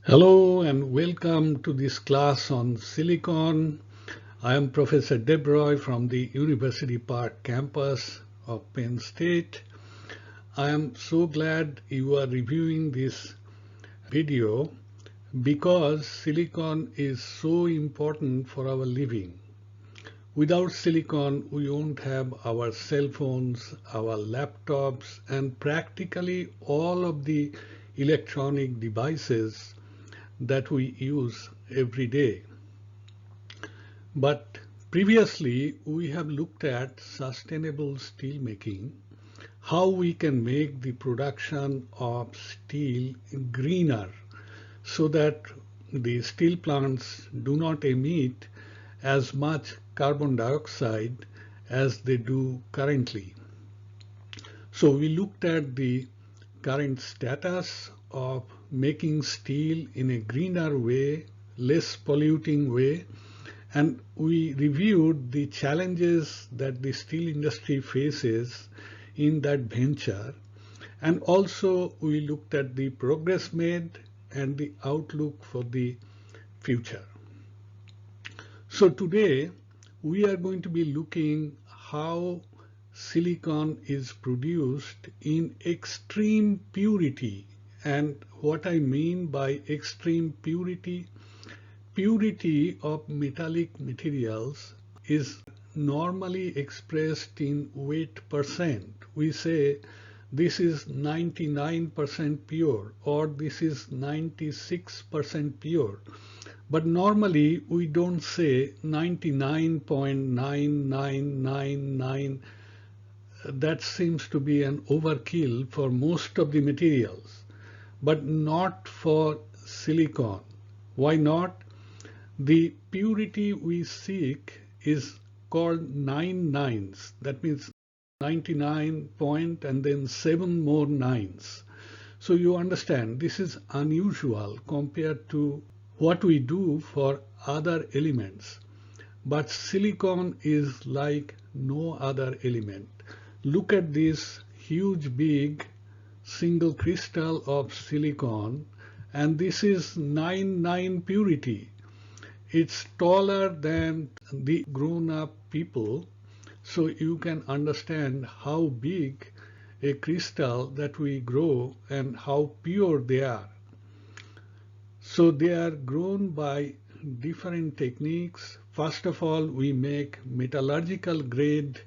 Hello and welcome to this class on silicon. I am Professor DebRoy from the University Park campus of Penn State. I am so glad you are reviewing this video because silicon is so important for our living. Without silicon, we won't have our cell phones, our laptops, and practically all of the electronic devices that we use every day. But previously, we have looked at sustainable steel making, how we can make the production of steel greener so that the steel plants do not emit as much carbon dioxide as they do currently. So we looked at the current status of making steel in a greener way, less polluting way, and we reviewed the challenges that the steel industry faces in that venture. And also we looked at the progress made and the outlook for the future. So today we are going to be looking how silicon is produced in extreme purity. And what I mean by extreme purity, purity of metallic materials is normally expressed in weight percent. We say this is 99% pure or this is 96% pure. But normally we don't say 99.9999. That seems to be an overkill for most of the materials, but not for silicon. Why not? The purity we seek is called 9 nines. That means 99 point and then 7 more nines. So you understand this is unusual compared to what we do for other elements. But silicon is like no other element. Look at this huge big single crystal of silicon, and this is 9 purity. It's taller than the grown-up people, so you can understand how big a crystal that we grow and how pure they are. So they are grown by different techniques. First of all, we make metallurgical grade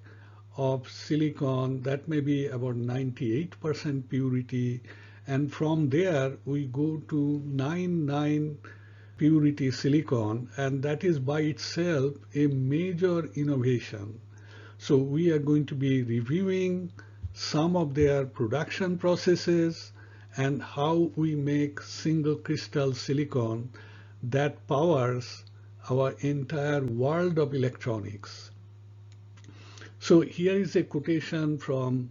of silicon that may be about 98% purity, and from there we go to 9 purity silicon, and that is by itself a major innovation. So we are going to be reviewing some of their production processes and how we make single crystal silicon that powers our entire world of electronics. So here is a quotation from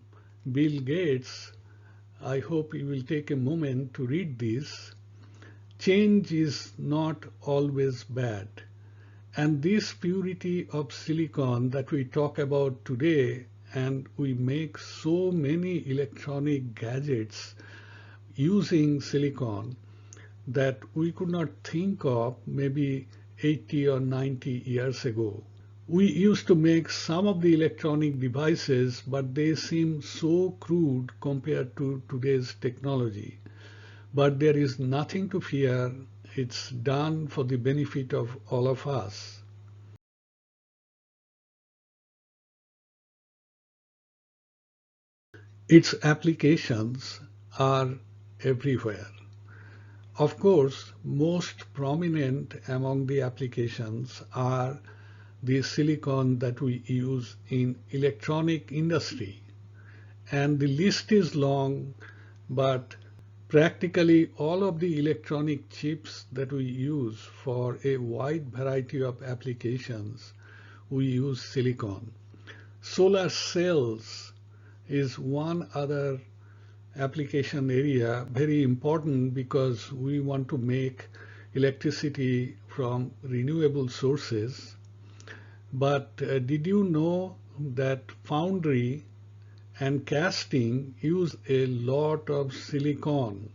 Bill Gates. I hope you will take a moment to read this. Change is not always bad. And this purity of silicon that we talk about today, and we make so many electronic gadgets using silicon that we could not think of maybe 80 or 90 years ago. We used to make some of the electronic devices, but they seem so crude compared to today's technology. But there is nothing to fear. It's done for the benefit of all of us. Its applications are everywhere. Of course, most prominent among the applications are the silicon that we use in electronic industry. And the list is long, but practically all of the electronic chips that we use for a wide variety of applications, we use silicon. Solar cells is one other application area, very important because we want to make electricity from renewable sources. But did you know that foundry and casting use a lot of silicon?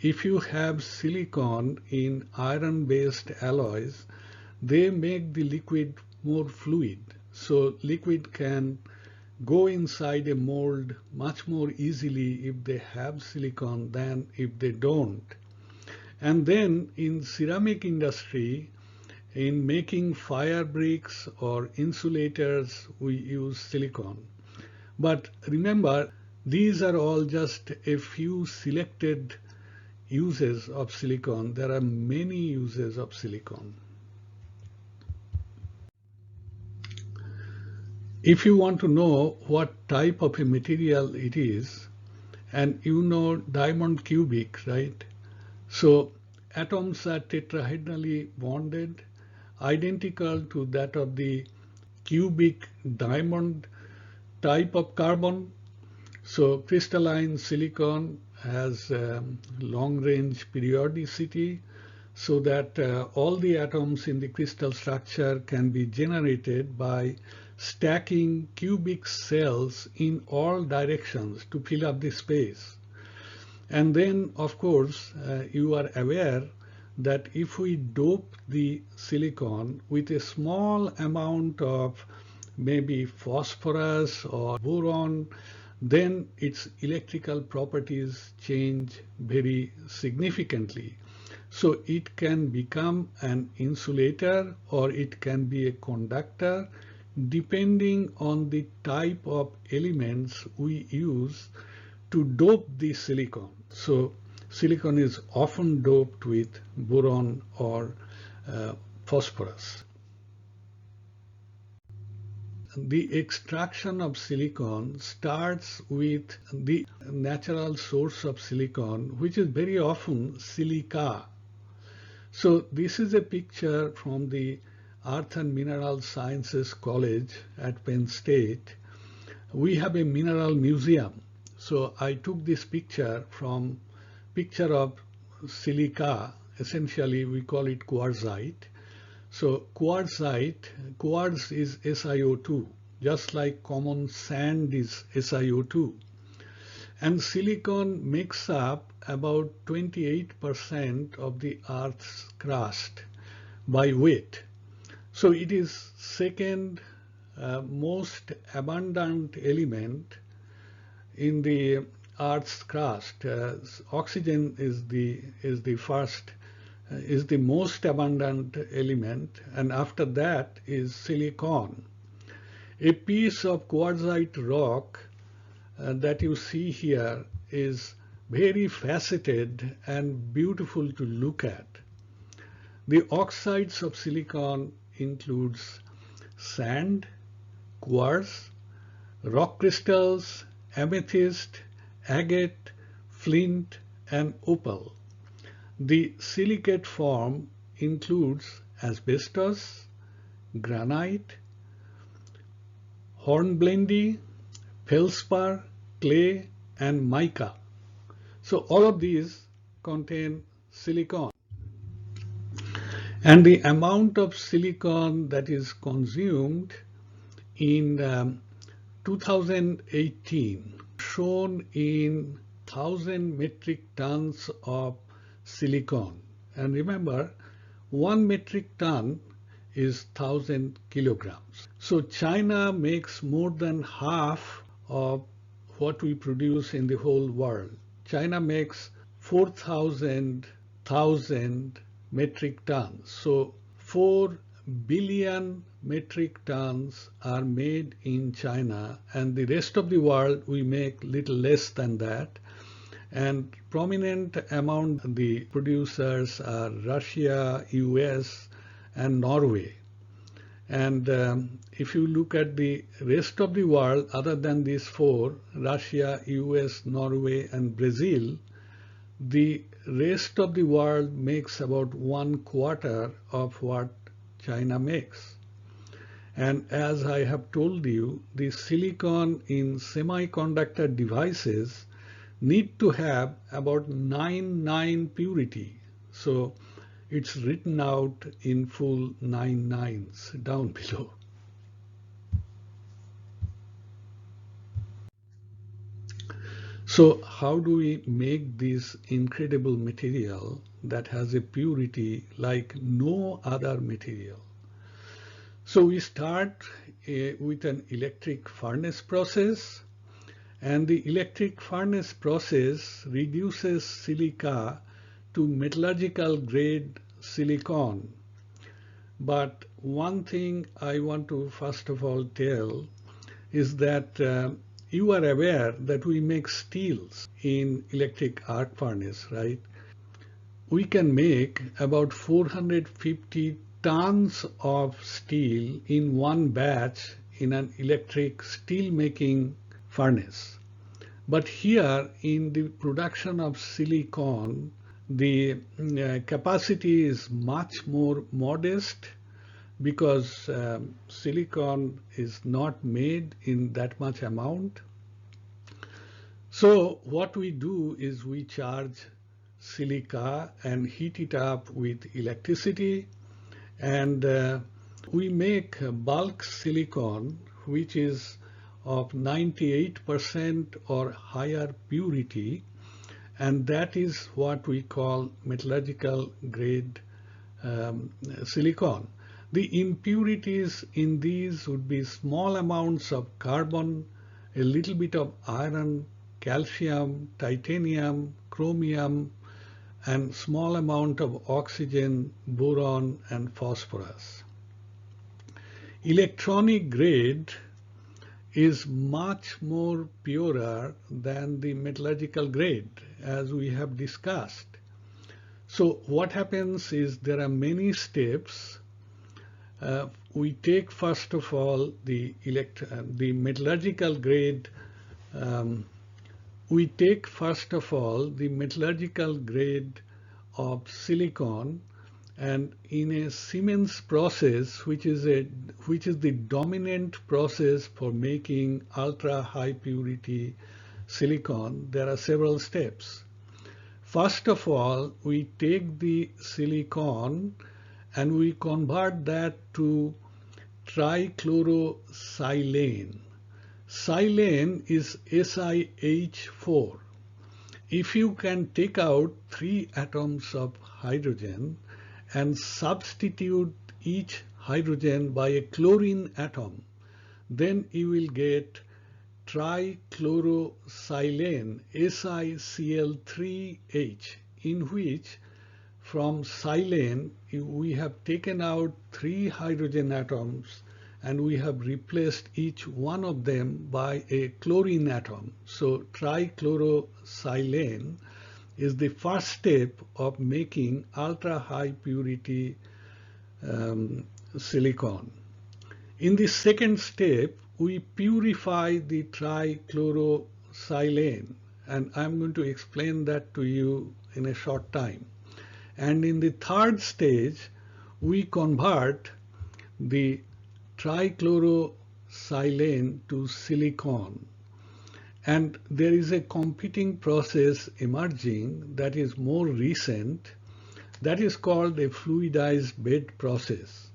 if you have silicon in iron-based alloys, they make the liquid more fluid. So liquid can go inside a mold much more easily if they have silicon than if they don't. And then in ceramic industry, in making fire bricks or insulators, we use silicon. But remember, these are all just a few selected uses of silicon. There are many uses of silicon. If you want to know what type of a material it is, and you know diamond cubic, right? So atoms are tetrahedrally bonded, identical to that of the cubic diamond type of carbon. So crystalline silicon has long-range periodicity, so that all the atoms in the crystal structure can be generated by stacking cubic cells in all directions to fill up the space. And then, of course, you are aware that if we dope the silicon with a small amount of maybe phosphorus or boron, then its electrical properties change very significantly. So it can become an insulator or it can be a conductor, depending on the type of elements we use to dope the silicon. So silicon is often doped with boron or phosphorus. The extraction of silicon starts with the natural source of silicon, which is very often silica. So this is a picture from the Earth and Mineral Sciences College at Penn State. We have a mineral museum. So I took this picture from picture of silica. Essentially, we call it quartzite. So quartz is SiO2, just like common sand is SiO2. And silicon makes up about 28% of the Earth's crust by weight. So it is second most abundant element in the Earth's crust. Oxygen is the first, is the most abundant element, and after that is silicon. A piece of quartzite rock that you see here is very faceted and beautiful to look at. The oxides of silicon includes sand, quartz, rock crystals, amethyst, agate, flint, and opal. The silicate form includes asbestos, granite, hornblende, feldspar, clay, and mica. So all of these contain silicon. And the amount of silicon that is consumed in 2018 shown in 1,000 metric tons of silicon. And remember, 1 metric ton is 1,000 kilograms. So China makes more than half of what we produce in the whole world. China makes 4,000 metric tons. So 4 billion metric tons are made in China, and the rest of the world we make little less than that. And prominent among the producers are Russia, US, and Norway. And if you look at the rest of the world, other than these four, Russia, US, Norway, and Brazil, the rest of the world makes about 1/4 of what China makes. And as I have told you, the silicon in semiconductor devices need to have about 99 purity. So it's written out in full 9 nines down below. So how do we make this incredible material that has a purity like no other material? So we start with an electric furnace process, and the electric furnace process reduces silica to metallurgical grade silicon. But one thing I want to first of all tell is that you are aware that we make steels in electric arc furnace, right? We can make about 450 tons of steel in one batch in an electric steel making furnace. But here in the production of silicon, the capacity is much more modest because silicon is not made in that much amount. So what we do is we charge silica and heat it up with electricity, and we make bulk silicon which is of 98% or higher purity, and that is what we call metallurgical grade silicon. The impurities in these would be small amounts of carbon, a little bit of iron, calcium, titanium, chromium, and small amount of oxygen, boron, and phosphorus. Electronic grade is much more purer than the metallurgical grade, as we have discussed. So what happens is there are many steps. We take first of all the metallurgical grade. We take first of all the metallurgical grade of silicon, and in a Siemens process, which is the dominant process for making ultra high purity silicon, there are several steps. First of all, we take the silicon and we convert that to trichlorosilane. Silane is SiH4. If you can take out 3 atoms of hydrogen and substitute each hydrogen by a chlorine atom, then you will get trichlorosilane, SiCl3H, in which from silane we have taken out 3 hydrogen atoms and we have replaced each one of them by a chlorine atom. So trichlorosilane is the first step of making ultra high purity silicon. In the second step, we purify the trichlorosilane, and I'm going to explain that to you in a short time. And in the third stage, we convert the trichlorosilane to silicon. And there is a competing process emerging that is more recent, that is called a fluidized bed process,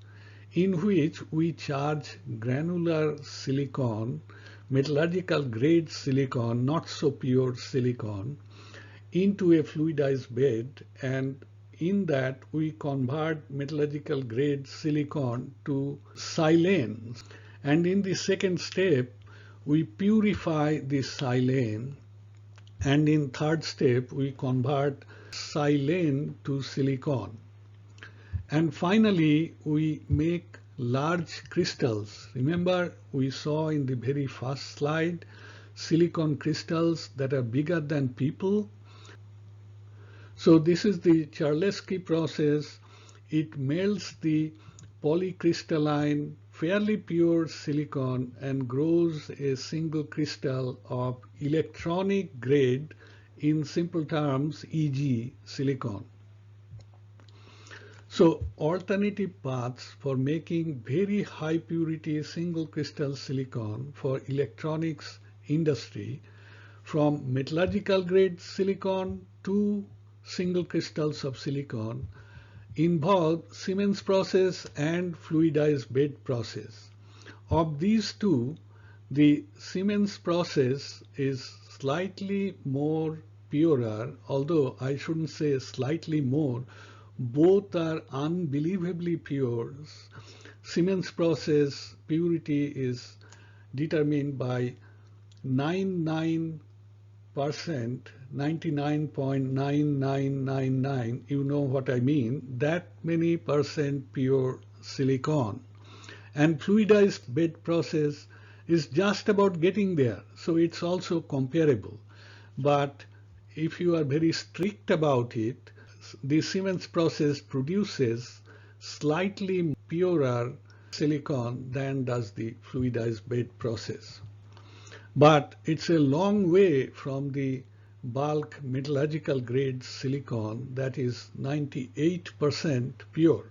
in which we charge granular silicon, metallurgical grade silicon, not so pure silicon, into a fluidized bed, and in that we convert metallurgical grade silicon to silane. And in the second step, we purify the silane, and in third step, we convert silane to silicon. And finally, we make large crystals. Remember, we saw in the very first slide, silicon crystals that are bigger than people. So this is the Chikurolsky process. It melts the polycrystalline, fairly pure silicon and grows a single crystal of electronic grade, in simple terms, e.g. silicon. So alternative paths for making very high purity single crystal silicon for electronics industry, from metallurgical grade silicon to single crystals of silicon, involve Siemens process and fluidized bed process. Of these two, the Siemens process is slightly more purer, although I shouldn't say slightly more, both are unbelievably pure. Siemens process purity is determined by 99%, 99.9999, you know what I mean, that many percent pure silicon. And fluidized bed process is just about getting there, so it's also comparable. But if you are very strict about it, the Siemens process produces slightly purer silicon than does the fluidized bed process. But it's a long way from the bulk metallurgical grade silicon that is 98% pure.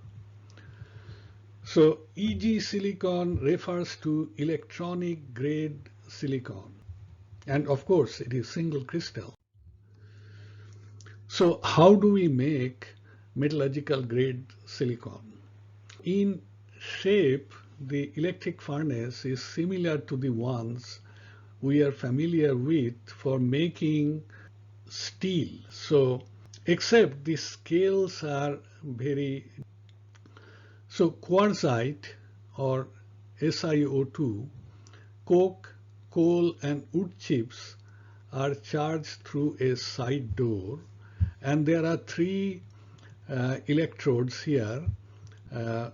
So EG silicon refers to electronic grade silicon. And of course, it is single crystal. So how do we make metallurgical grade silicon? In shape, the electric furnace is similar to the ones we are familiar with for making steel. So except the scales are very. So quartzite or SiO2, coke, coal and wood chips are charged through a side door, and there are three electrodes here.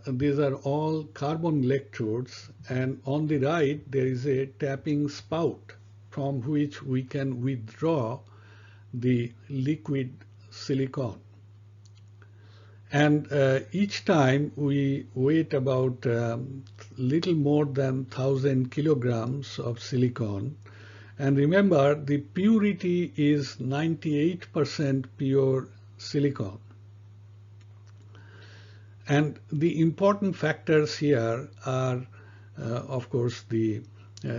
These are all carbon electrodes, and on the right there is a tapping spout from which we can withdraw the liquid silicon. And each time we weigh about little more than 1,000 kilograms of silicon. And remember, the purity is 98% pure silicon. And the important factors here are, of course, the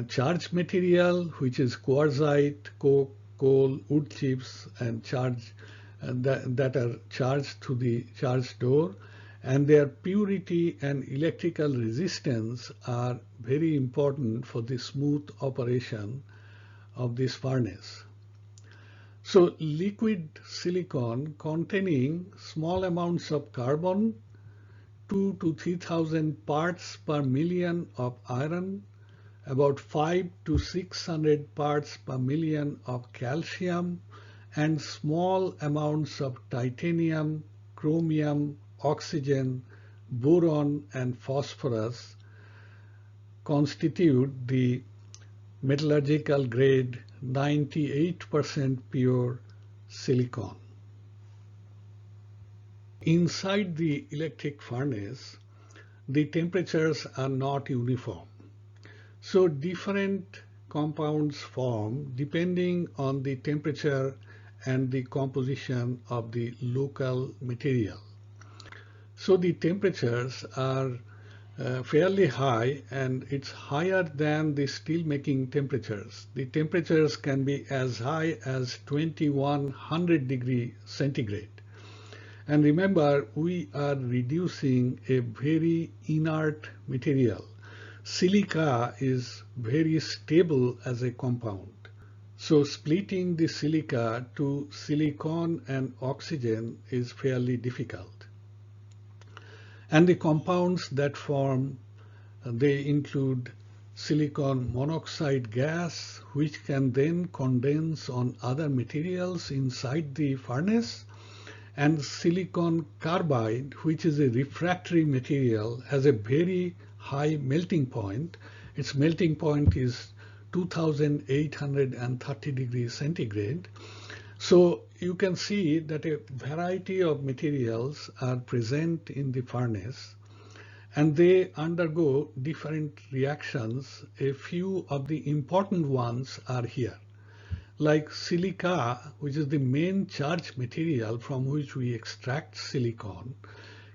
charged material, which is quartzite, coke, coal, wood chips, and that are charged to the charge door, and their purity and electrical resistance are very important for the smooth operation of this furnace. So liquid silicon containing small amounts of carbon, 2 to 3,000 parts per million of iron, about 5 to 600 parts per million of calcium, and small amounts of titanium, chromium, oxygen, boron, and phosphorus constitute the metallurgical grade 98% pure silicon. Inside the electric furnace, the temperatures are not uniform. So different compounds form depending on the temperature and the composition of the local material. So the temperatures are fairly high, and it's higher than the steel making temperatures. The temperatures can be as high as 2100 degrees centigrade. And remember, we are reducing a very inert material. Silica is very stable as a compound. So splitting the silica to silicon and oxygen is fairly difficult. And the compounds that form, they include silicon monoxide gas, which can then condense on other materials inside the furnace, and silicon carbide, which is a refractory material, has a very high melting point. Its melting point is 2830 degrees centigrade. So you can see that a variety of materials are present in the furnace, and they undergo different reactions. A few of the important ones are here. Like silica, which is the main charged material from which we extract silicon,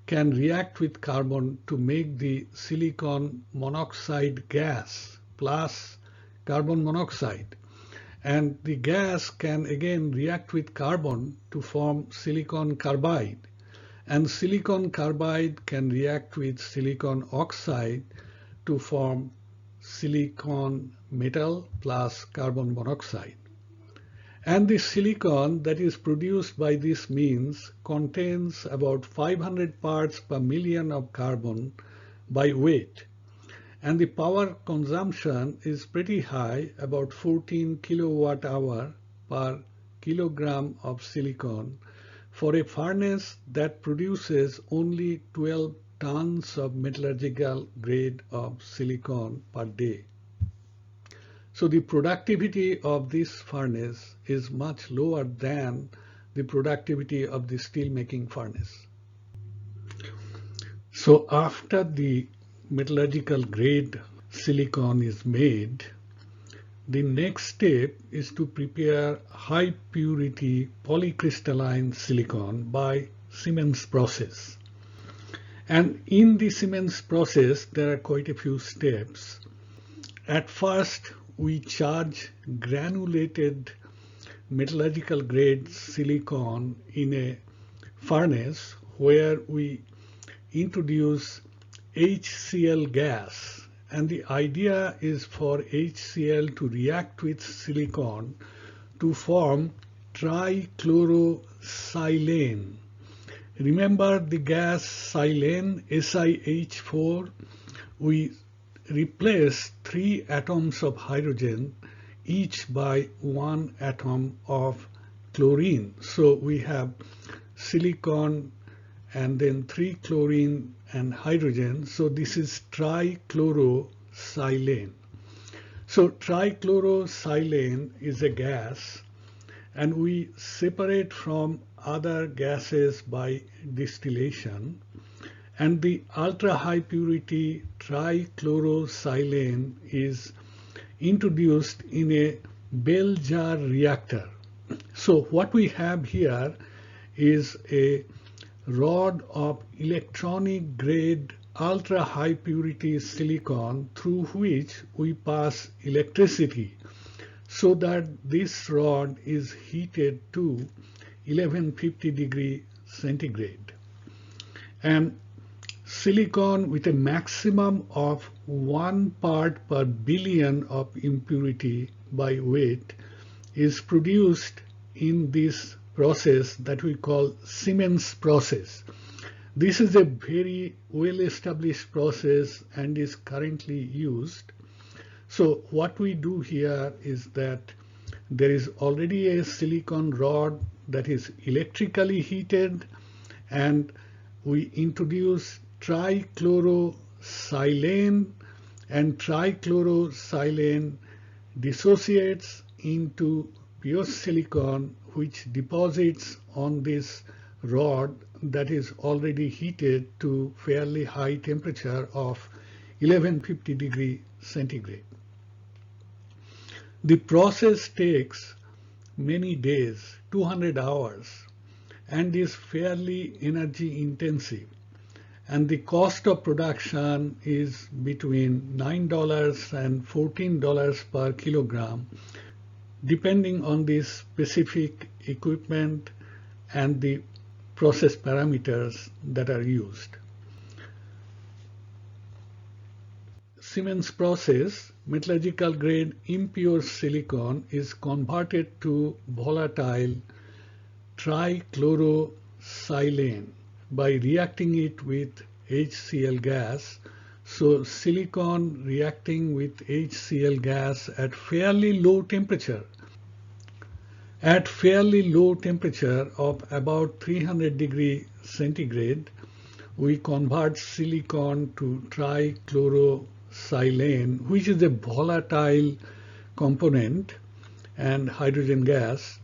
can react with carbon to make the silicon monoxide gas plus carbon monoxide. And the gas can again react with carbon to form silicon carbide. And silicon carbide can react with silicon oxide to form silicon metal plus carbon monoxide. And the silicon that is produced by this means contains about 500 parts per million of carbon by weight. And the power consumption is pretty high, about 14 kilowatt hour per kilogram of silicon for a furnace that produces only 12 tons of metallurgical grade of silicon per day. So the productivity of this furnace is much lower than the productivity of the steelmaking furnace. So after the metallurgical grade silicon is made, the next step is to prepare high purity polycrystalline silicon by Siemens process. And in the Siemens process, there are quite a few steps. At first, we charge granulated metallurgical grade silicon in a furnace where we introduce HCl gas, and the idea is for HCl to react with silicon to form trichlorosilane. Remember the gas silane, SiH4? We replace 3 atoms of hydrogen each by 1 atom of chlorine. So we have silicon and then 3 chlorine and hydrogen. So this is trichlorosilane. So trichlorosilane is a gas, and we separate from other gases by distillation. And the ultra high purity trichlorosilane is introduced in a bell jar reactor. So what we have here is a rod of electronic grade ultra high purity silicon through which we pass electricity, so that this rod is heated to 1150 degrees centigrade. And silicon with a maximum of 1 part per billion of impurity by weight is produced in this process that we call Siemens process. This is a very well-established process and is currently used. So what we do here is that there is already a silicon rod that is electrically heated, and we introduce trichlorosilane, and trichlorosilane dissociates into pure silicon, which deposits on this rod that is already heated to fairly high temperature of 1150 degrees centigrade. The process takes many days, 200 hours, and is fairly energy intensive. And the cost of production is between $9 and $14 per kilogram, depending on the specific equipment and the process parameters that are used. Siemens process, metallurgical grade impure silicon is converted to volatile trichlorosilane by reacting it with HCl gas. So silicon reacting with HCl gas at fairly low temperature. At fairly low temperature of about 300 degrees centigrade, we convert silicon to trichlorosilane, which is a volatile component and hydrogen gas.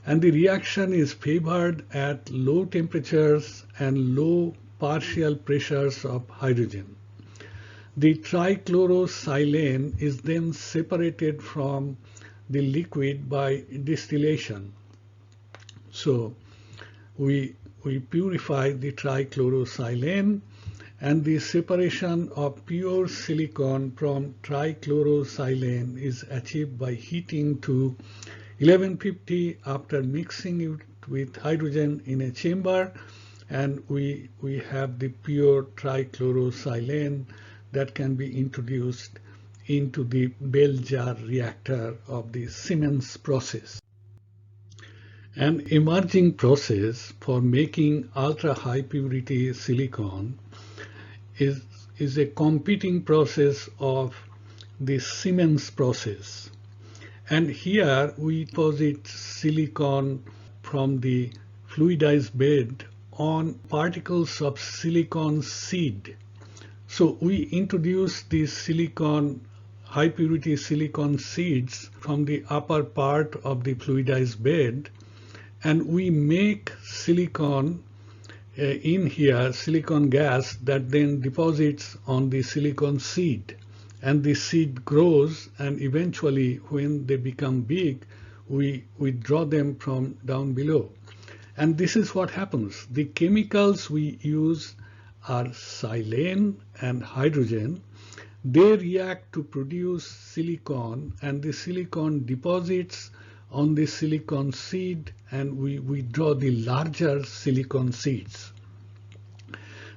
And the reaction is favored at low temperatures and low partial pressures of hydrogen. The trichlorosilane is then separated from the liquid by distillation. So we purify the trichlorosilane, and the separation of pure silicon from trichlorosilane is achieved by heating to 1150 after mixing it with hydrogen in a chamber, and we have the pure trichlorosilane that can be introduced into the bell jar reactor of the Siemens process. An emerging process for making ultra-high purity silicon is, is a competing process of the Siemens process. And here we deposit silicon from the fluidized bed on particles of silicon seed. So we introduce these high purity silicon seeds from the upper part of the fluidized bed, and we make silicon in here, silicon gas that then deposits on the silicon seed. And the seed grows, and eventually when they become big, we draw them from down below. And this is what happens. The chemicals we use are silane and hydrogen. They react to produce silicon, and the silicon deposits on the silicon seed, and we draw the larger silicon seeds.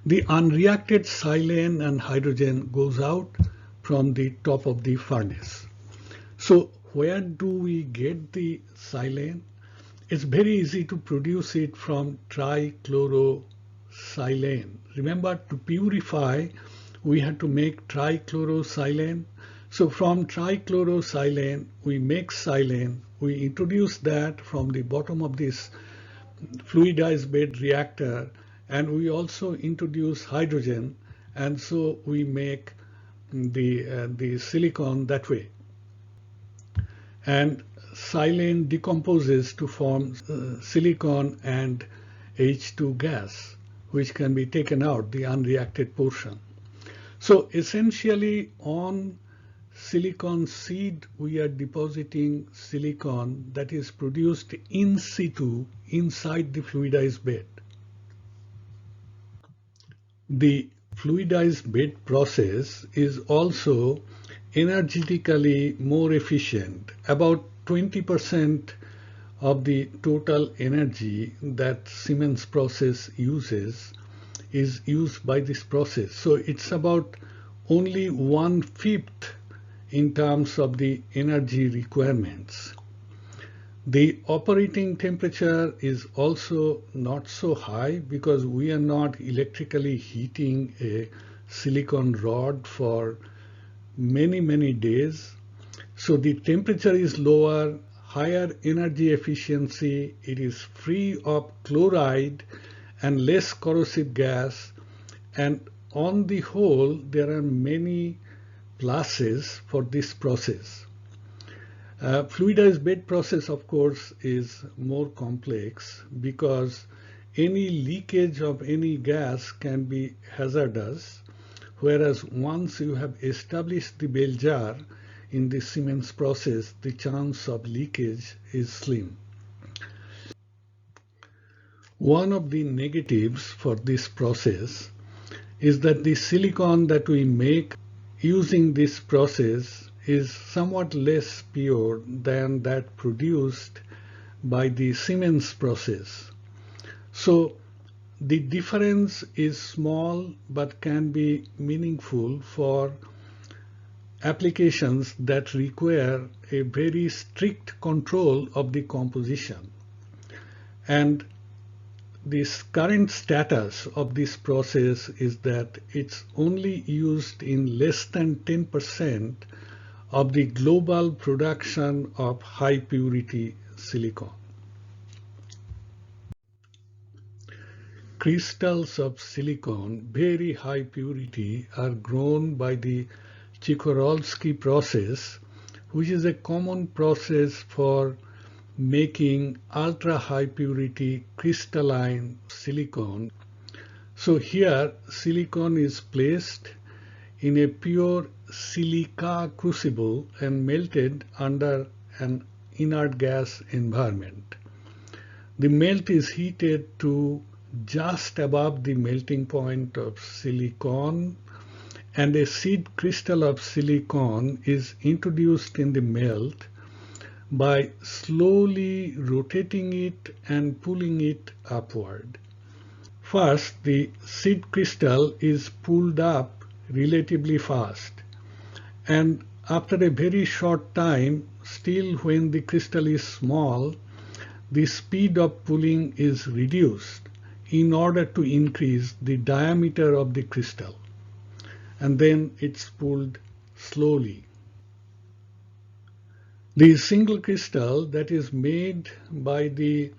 The unreacted silane and hydrogen goes out from the top of the furnace. So where do we get the silane? It's very easy to produce it from trichlorosilane. Remember, to purify, we had to make trichlorosilane. So from trichlorosilane, we make silane. We introduce that from the bottom of this fluidized bed reactor, and we also introduce hydrogen, and so we make the silicon that way. And silane decomposes to form silicon and H2 gas, which can be taken out, the unreacted portion. So essentially on silicon seed, we are depositing silicon that is produced in situ inside the fluidized bed. The fluidized bed process is also energetically more efficient. About 20% of the total energy that Siemens process uses is used by this process. So it's about only 1/5 in terms of the energy requirements. The operating temperature is also not so high because we are not electrically heating a silicon rod for many days. So the temperature is lower, higher energy efficiency, it is free of chloride and less corrosive gas, and on the whole there are many pluses for this process. Fluidized bed process, of course, is more complex because any leakage of any gas can be hazardous, whereas once you have established the bell jar in the Siemens process, the chance of leakage is slim. One of the negatives for this process is that the silicon that we make using this process is somewhat less pure than that produced by the Siemens process. So the difference is small but can be meaningful for applications that require a very strict control of the composition. And this current status of this process is that it's only used in less than 10% of the global production of high purity silicon. Crystals of silicon, very high purity, are grown by the Chikurolsky process, which is a common process for making ultra high purity crystalline silicon. So here silicon is placed in a pure silica crucible and melted under an inert gas environment. The melt is heated to just above the melting point of silicon, and a seed crystal of silicon is introduced in the melt by slowly rotating it and pulling it upward. First, the seed crystal is pulled up relatively fast, and after a very short time, still when the crystal is small, the speed of pulling is reduced in order to increase the diameter of the crystal, and then it's pulled slowly. The single crystal that is made by the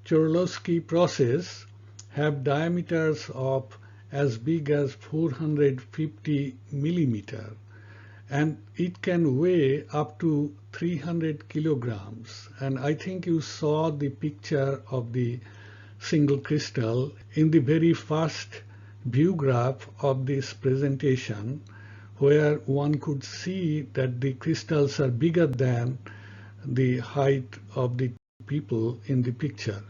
Chikurolsky process have diameters of as big as 450 millimeter, and it can weigh up to 300 kilograms. And I think you saw the picture of the single crystal in the very first view graph of this presentation, where one could see that the crystals are bigger than the height of the people in the picture.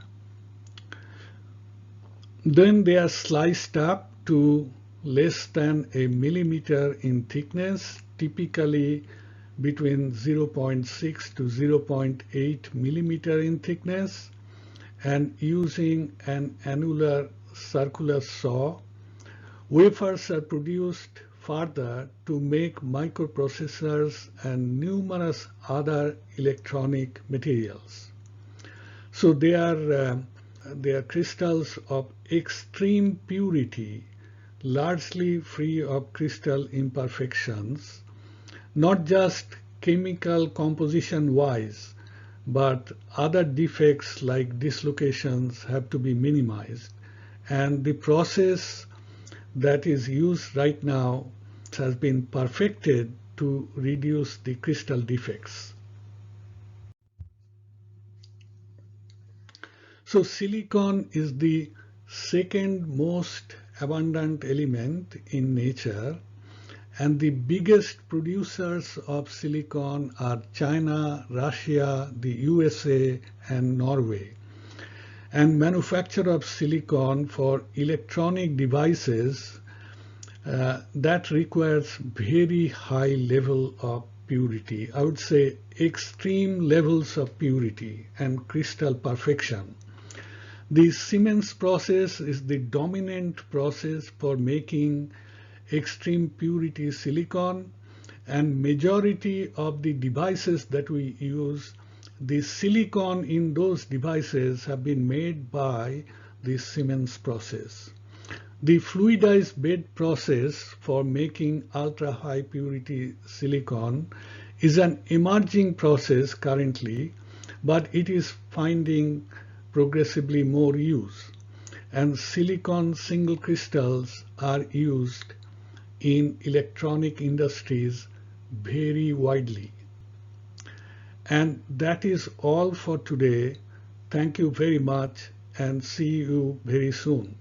Then they are sliced up to less than a millimeter in thickness, typically between 0.6 to 0.8 millimeter in thickness, and using an annular circular saw, wafers are produced further to make microprocessors and numerous other electronic materials. So they are crystals of extreme purity, largely free of crystal imperfections, not just chemical composition wise, but other defects like dislocations have to be minimized. And the process that is used right now has been perfected to reduce the crystal defects. So silicon is the second most abundant element in nature, and the biggest producers of silicon are China, Russia, the USA, and Norway. And manufacture of silicon for electronic devices that requires very high level of purity. I would say extreme levels of purity and crystal perfection. The Siemens process is the dominant process for making extreme purity silicon, and majority of the devices that we use, the silicon in those devices have been made by the Siemens process. The fluidized bed process for making ultra high purity silicon is an emerging process currently, but it is finding progressively more use, and silicon single crystals are used in electronic industries very widely. And that is all for today. Thank you very much, and see you very soon.